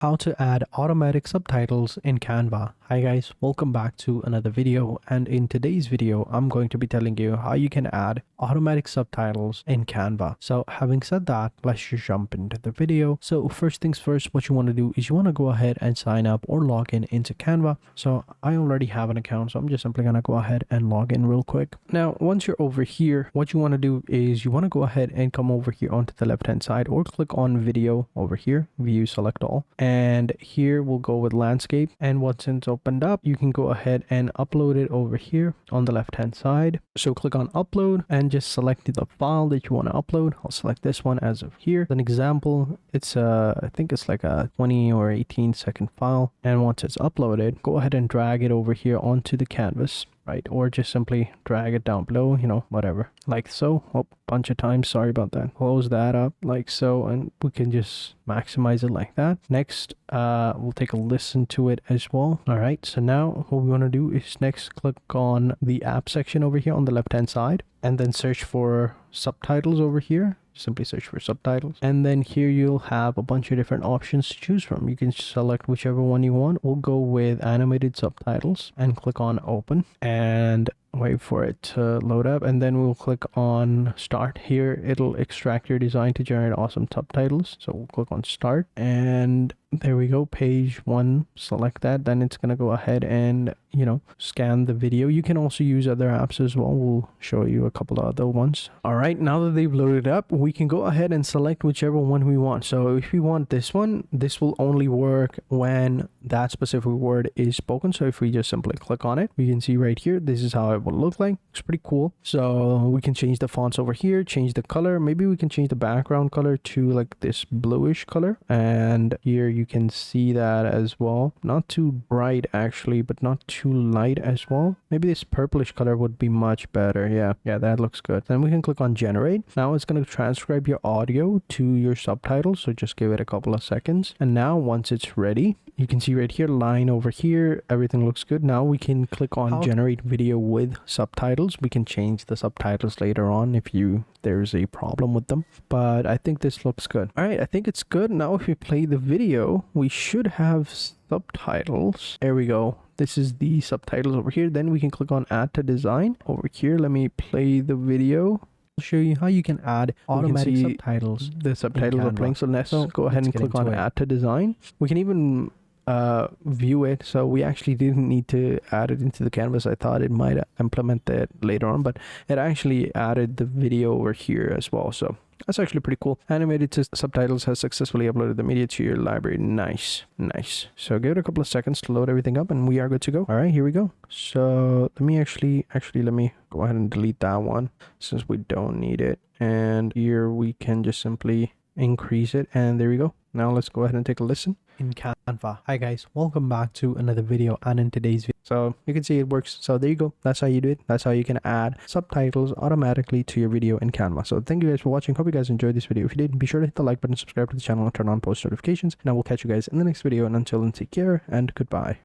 How to add automatic subtitles in Canva. Hi guys, welcome back to another video, and in today's video I'm going to be telling you how you can add automatic subtitles in Canva. So having said that, let's just jump into the video. So first things first, what you want to do is you want to go ahead and sign up or log in into Canva. So I already have an account, so I'm just simply gonna go ahead and log in real quick. Now once you're over here, what you want to do is you want to go ahead and come over here onto the left hand side or click on video over here, view, select all, and here we'll go with landscape. And once it's opened up, you can go ahead and upload it over here on the left hand side. So click on upload and just select the file that you want to upload. I'll select this one as of here. As an example, it's I think it's like a 20 or 18-second file, and once it's uploaded, go ahead and drag it over here onto the canvas, right? Or just simply drag it down below, whatever, like so. Oh, bunch of times, sorry about that. Close that up like so, and we can just maximize it like that. Next, we'll take a listen to it as well. All right, so now what we want to do is next click on the app section over here on the left hand side, and then search for subtitles over here. Simply search for subtitles, and then here you'll have a bunch of different options to choose from. You can select whichever one you want. We'll go with animated subtitles and click on open and wait for it to load up, and then we'll click on start. Here it'll extract your design to generate awesome subtitles, so we'll click on start, and there we go, page one. Select that, then it's gonna go ahead and scan the video. You can also use other apps as well. We'll show you a couple of other ones. All right, now that they've loaded up, we can go ahead and select whichever one we want. So if we want this one, this will only work when that specific word is spoken. So if we just simply click on it, we can see right here, this is how it will look like. It's pretty cool. So we can change the fonts over here, change the color. Maybe we can change the background color to like this bluish color, and here you can see that as well. Not too bright actually, but not too light as well. Maybe this purplish color would be much better. Yeah, that looks good. Then we can click on generate. Now it's going to transcribe your audio to your subtitles, so just give it a couple of seconds. And now once it's ready, you can see right here, line over here, everything looks good. Now we can click on generate video with subtitles. We can change the subtitles later on if there's a problem with them, but I think this looks good. All right, I think it's good. Now if we play the video, we should have subtitles. There we go. This is the subtitles over here. Then we can click on add to design over here. Let me play the video. I'll show you how you can add automatic subtitles. The subtitles are playing. So let's go ahead and click on add to design. We can even view it, so we actually didn't need to add it into the canvas. I thought it might implement that later on, but it actually added the video over here as well, so that's actually pretty cool. Animated subtitles has successfully uploaded the media to your library. Nice. So give it a couple of seconds to load everything up and we are good to go. All right, here we go. So let me actually let me go ahead and delete that one since we don't need it, and here we can just simply increase it, and there we go. Now let's go ahead and take a listen in Canva. Hi guys, welcome back to another video, and in today's video, so you can see it works. So there you go, that's how you do it. That's how you can add subtitles automatically to your video in Canva. So thank you guys for watching. Hope you guys enjoyed this video. If you did, be sure to hit the like button, subscribe to the channel, and turn on post notifications, and I will catch you guys in the next video. And until then, take care and goodbye.